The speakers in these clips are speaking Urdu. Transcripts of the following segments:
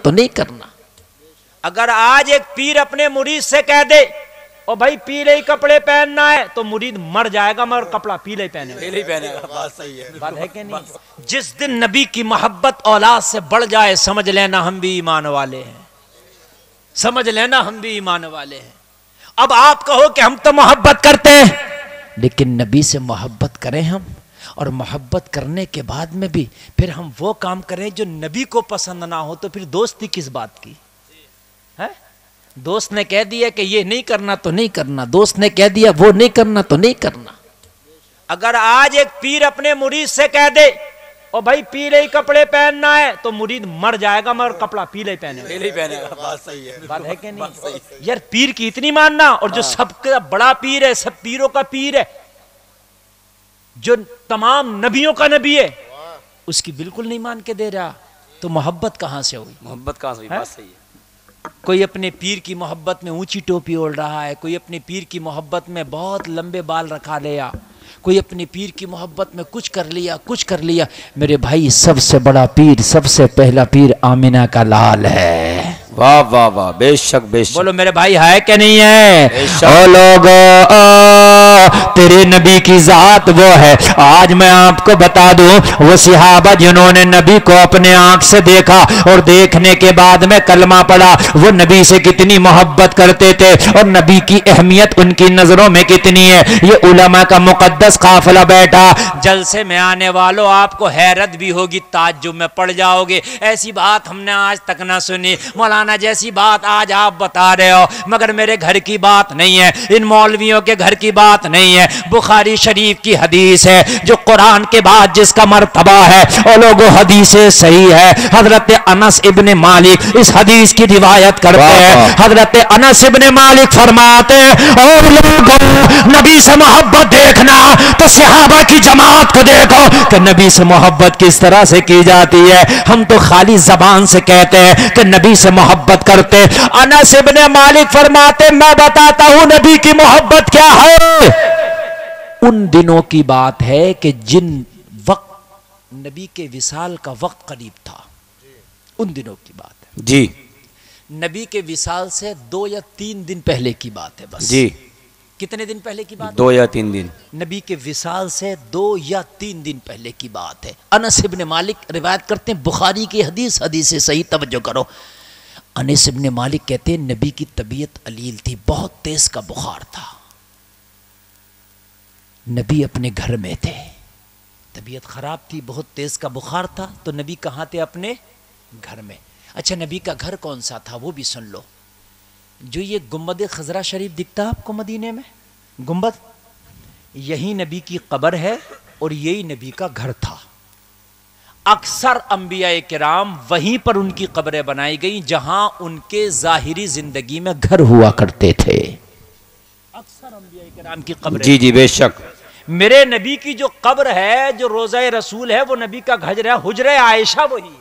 تو نہیں کرنا۔ اگر آج ایک پیر اپنے مرید سے کہہ دے اور بھائی پیلے ہی کپڑے پہننا ہے تو مرید مر جائے گا مگر کپڑا پیلے ہی پہنے گا۔ بات صحیح ہے، بات ہے کہ نہیں؟ جس دن نبی کی محبت اولاد سے بڑھ جائے سمجھ لینا ہم بھی ایمان والے ہیں، سمجھ لینا ہم بھی ایمان والے ہیں۔ اب آپ کہو کہ ہم تو محبت کرتے ہیں، لیکن نبی سے محبت کریں ہم، اور محبت کرنے کے بعد میں بھی پھر ہم وہ کام کریں جو نبی کو پسند نہ ہو، تو پھر دوستی کس بات کی ہے؟ دوست نے کہہ دیا کہ یہ نہیں کرنا تو نہیں کرنا، دوست نے کہہ دیا وہ نہیں کرنا تو نہیں کرنا۔ اگر آج ایک پیر اپنے مرید سے کہہ دے اور بھائی پیلے ہی کپڑے پہننا ہے تو مرید مر جائے گا مگر کپڑا پیلے ہی پہنے گا۔ بات صحیح ہے، بات ہے کہ نہیں؟ یار پیر کی اتنی ماننا، اور جو سب کا بڑا پیر ہے، سب پیروں کا پیر ہے، جو تمام نبیوں کا نبی ہے، اس کی بالکل نہیں مان کے دے رہا، تو محبت کہاں سے ہوئی؟ محبت کہاں سے ہوئی؟ بات صحیح ہے۔ کوئی اپنے پیر کی محبت میں اونچی ٹوپی اوڑھ رہا ہے، کوئی اپنے پیر کی محبت میں بہت لمبے بال رکھا لیا، کوئی اپنے پیر کی محبت میں کچھ کر لیا۔ میرے بھائی سب سے بڑا پیر، سب سے پہلا پیر آمینہ کا لال ہے۔ واہ واہ واہ، بے شک بے شک۔ بولو میرے بھائی ہے کہ نہیں ہے؟ او لوگو تیرے نبی کی ذات وہ ہے۔ آج میں آپ کو بتا دوں، وہ صحابہ جنہوں نے نبی کو اپنے آنکھ سے دیکھا اور دیکھنے کے بعد میں کلمہ پڑھا، وہ نبی سے کتنی محبت کرتے تھے اور نبی کی اہمیت ان کی نظروں میں کتنی ہے۔ یہ علماء کا مقدس قافلہ بیٹھا، جلسے میں آنے والوں آپ کو حیرت بھی ہوگی، تعجب میں پڑ جاؤ گے، ایسی بات ہم نے آج تک نہ سنی۔ مولانا جیسی بات آج آپ بتا رہے ہو، مگر میرے گھر کی بات نہیں ہے، ان مولویوں کے گھر کی بات نہیں ہے۔ بخاری شریف کی حدیث ہے، جو قرآن کے بعد جس کا مرتبہ ہے، اور لوگوں حدیث صحیح ہے۔ حضرت انس ابن مالک اس حدیث کی روایت کرتے ہیں۔ حضرت انس ابن مالک فرماتے ہیں، اور لوگوں نبی سے محبت دیکھنا تو صحابہ کی جماعت کو دیکھو کہ نبی سے محبت کس طرح سے کی جاتی ہے۔ ہم تو خالی زبان سے کہتے ہیں کہ نبی سے محبت کرتے۔ انس ابن مالک فرماتے، میں بتاتا ہوں نبی کی محبت کیا ہے۔ ان دنوں کی بات ہے کہ جن وقت نبی کے وصال کا وقت قریب تھا، ان دنوں کی بات ہے جی۔ نبی کے وصال سے 2 یا 3 دن پہلے کی بات ہے بس۔ جی۔ کتنے دن پہلے کی بات؟ 2 یا 3 دن۔ نبی کے وصال سے 2 یا 3 دن پہلے کی بات ہے۔ انس ابن مالک روایت کرتے ہیں، بخاری کی حدیث سے صحیح توجہ کرو۔ انس ابن مالک کہتے ہیں نبی کی طبیعت علیل تھی، بہت تیز کا بخار تھا، نبی اپنے گھر میں تھے، طبیعت خراب تھی، بہت تیز کا بخار تھا، تو نبی کہاں تھے؟ اپنے گھر میں۔ اچھا نبی کا گھر کون سا تھا وہ بھی سن لو۔ جو یہ گنبد خضرا شریف دکھتا آپ کو مدینے میں، گنبد، یہی نبی کی قبر ہے اور یہی نبی کا گھر تھا۔ اکثر انبیاء کرام وہیں پر ان کی قبریں بنائی گئیں جہاں ان کے ظاہری زندگی میں گھر ہوا کرتے تھے۔ اکثر انبیاء کرام کی قبریں، جی جی بے شک۔ میرے نبی کی جو قبر ہے، جو روضہ رسول ہے، وہ نبی کا گھر ہے، حجرہ عائشہ وہی ہے۔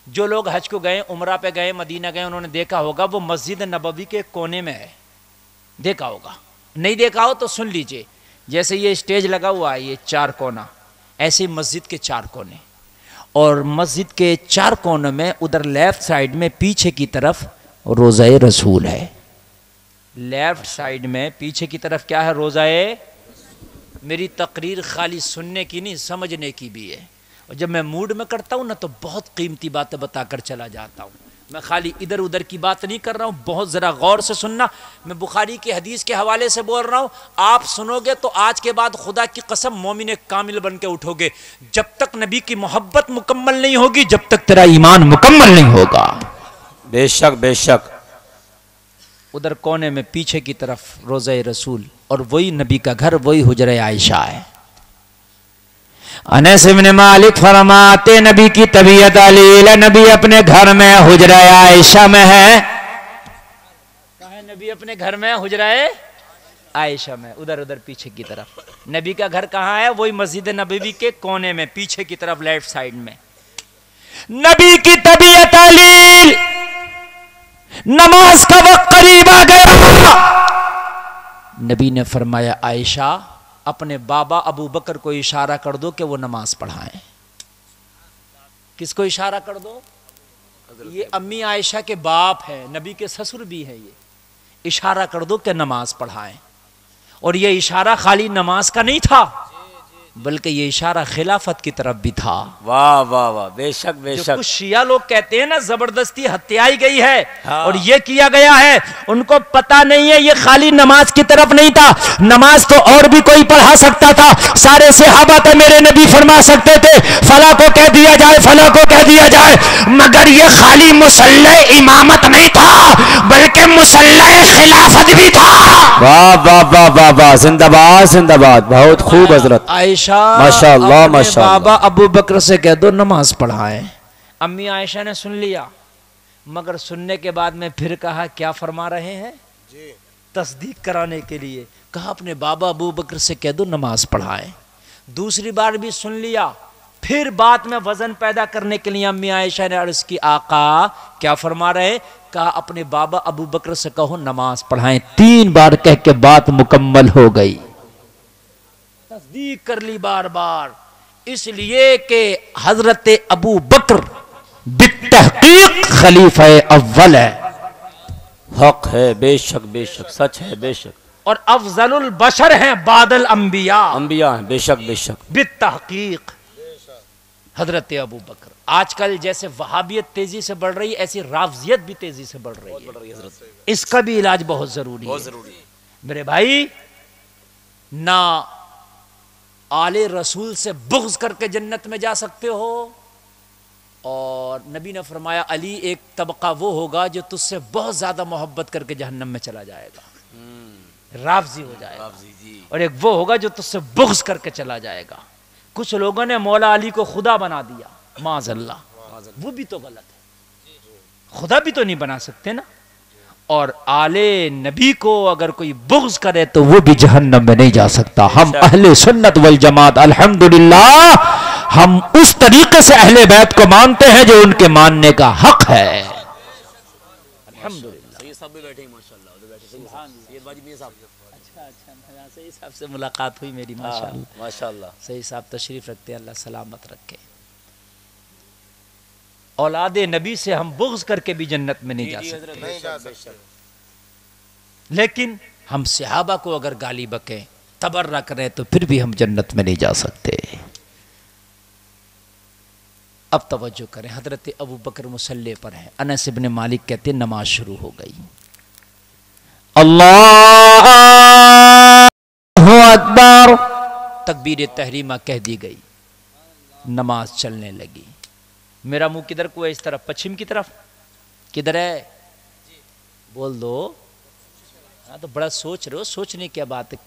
جو لوگ حج کو گئے، عمرہ پہ گئے، مدینہ گئے، انہوں نے دیکھا ہوگا وہ مسجد نبوی کے کونے میں ہے، دیکھا ہوگا، نہیں دیکھا ہو تو سن لیجئے۔ جیسے یہ اسٹیج لگا ہوا ہے، یہ 4 کونا، ایسے ہی مسجد کے 4 کونے، اور مسجد کے 4 کونوں میں ادھر لیفٹ سائیڈ میں پیچھے کی طرف روضہ رسول ہے۔ لیفٹ سائیڈ میں پیچھے کی طرف کیا ہے؟ روضہ۔ میری تقریر خالی سننے کی نہیں، سمجھنے کی بھی ہے، اور جب میں موڈ میں کرتا ہوں نا تو بہت قیمتی باتیں بتا کر چلا جاتا ہوں۔ میں خالی ادھر ادھر کی بات نہیں کر رہا ہوں، بہت ذرا غور سے سننا۔ میں بخاری کی حدیث کے حوالے سے بول رہا ہوں، آپ سنو گے تو آج کے بعد خدا کی قسم مومن کامل بن کے اٹھو گے۔ جب تک نبی کی محبت مکمل نہیں ہوگی، جب تک تیرا ایمان مکمل نہیں ہوگا۔ بے شک بے شک۔ ادھر کونے میں پیچھے کی طرف روضہ رسول، اور وہی نبی کا گھر، وہی حجرہ عائشہ ہے۔ انس بن مالک فرماتے نبی کی طبیعت علیل ہے، نبی اپنے گھر میں حجرہ عائشہ میں ہے۔ کہاں نبی اپنے گھر میں؟ حجرہ عائشہ میں، ادھر ادھر پیچھے کی طرف۔ نبی کا گھر کہاں ہے؟ وہی مسجد نبوی کے کونے میں، پیچھے کی طرف لیفٹ سائیڈ میں۔ نبی کی طبیعت علیل، نماز کا وقت قریب آ گیا، نبی نے فرمایا عائشہ اپنے بابا ابو بکر کو اشارہ کر دو کہ وہ نماز پڑھائیں۔ کس کو اشارہ کر دو؟ یہ امی عائشہ کے باپ ہے، نبی کے سسر بھی ہیں، یہ اشارہ کر دو کہ نماز پڑھائیں، اور یہ اشارہ خالی نماز کا نہیں تھا بلکہ یہ اشارہ خلافت کی طرف بھی تھا۔ واہ واہ واہ، بے شک بے شک۔ کچھ شیعہ لوگ کہتے ہیں نا زبردستی ہتھیائی گئی ہے اور یہ کیا گیا ہے، ان کو پتہ نہیں ہے یہ خالی نماز کی طرف نہیں تھا، نماز تو اور بھی کوئی پڑھا سکتا تھا، سارے صحابہ تھے، میرے نبی فرما سکتے تھے فلاں کو کہہ دیا جائے، فلاں کو کہہ دیا جائے، مگر یہ خالی مصلی امامت نہیں تھا بلکہ مصلی خلافت بھی تھا۔ واہ واہ واہ واہ واہ، زندہ باد زندہ باد، بہت خوب حضرت، عائشہ ماشاءاللہ اپنے ماشاءاللہ۔ بابا ابو بکر سے کہہ دو نماز پڑھائیں۔ امی عائشہ نے سن لیا، مگر سننے کے بعد میں پھر کہا کیا فرما رہے ہیں، تصدیق کرانے کے لیے کہا اپنے بابا ابو بکر سے کہہ دو نماز پڑھائیں۔ دوسری بار بھی سن لیا، پھر بات میں وزن پیدا کرنے کے لیے امی عائشہ نے عرض کی آقا کیا فرما رہے، کہا اپنے بابا ابو بکر سے کہو نماز پڑھائیں۔ 3 بار کہہ کے بات مکمل ہو گئی، تصدیق کر لی بار بار، اس لیے کہ حضرت ابو بکر بالتحقیق خلیفہ اول ہے، حق ہے، بے شک بے شک، سچ ہے بے شک، اور افضل البشر ہیں بعد الانبیاء، انبیاء ہیں، بے شک بے شک۔ بالتحقیق حضرت ابو بکر۔ آج کل جیسے وہابیت تیزی سے بڑھ رہی ہے ایسی رافضیت بھی تیزی سے بڑھ رہی ہے، اس کا بھی علاج بہت ضروری ہے میرے بھائی۔ نہ آل رسول سے بغض کر کے جنت میں جا سکتے ہو، اور نبی نے فرمایا علی ایک طبقہ وہ ہوگا جو تجھ سے بہت زیادہ محبت کر کے جہنم میں چلا جائے گا، رافضی ہو جائے گا، اور ایک وہ ہوگا جو تجھ سے بغض کر کے چلا جائے گا۔ کچھ لوگوں نے مولا علی کو خدا بنا دیا، معاذ اللہ، وہ بھی تو غلط ہے، خدا بھی تو نہیں بنا سکتے نا۔ اور آل نبی کو اگر کوئی بغض کرے تو وہ بھی جہنم میں نہیں جا سکتا۔ ہم اہل سنت والجماعت الحمدللہ ہم اس طریقے سے اہل بیت کو مانتے ہیں جو ان کے ماننے کا حق ہے، الحمدللہ۔ صحیح صاحب سے ملاقات ہوئی میری، ماشاءاللہ ماشاءاللہ۔ صحیح صاحب تشریف رکھتے ہیں، اللہ سلامت رکھے۔ اولاد نبی سے ہم بغض کر کے بھی جنت میں نہیں جا سکتے، لیکن ہم صحابہ کو اگر گالی بکیں تبرہ کریں تو پھر بھی ہم جنت میں نہیں جا سکتے۔ اب توجہ کریں، حضرت ابو بکر مصلی پر ہیں، انس بن مالک کہتے ہیں نماز شروع ہو گئی، اللہ اکبر، تکبیر تحریمہ کہہ دی گئی، نماز چلنے لگی۔ میرا منہ کدھر کو ہے، اس طرف پچھم کی طرف، کدھر ہے بول دو، ہاں تو بڑا سوچ رہے ہو، سوچنے کیا بات ہے۔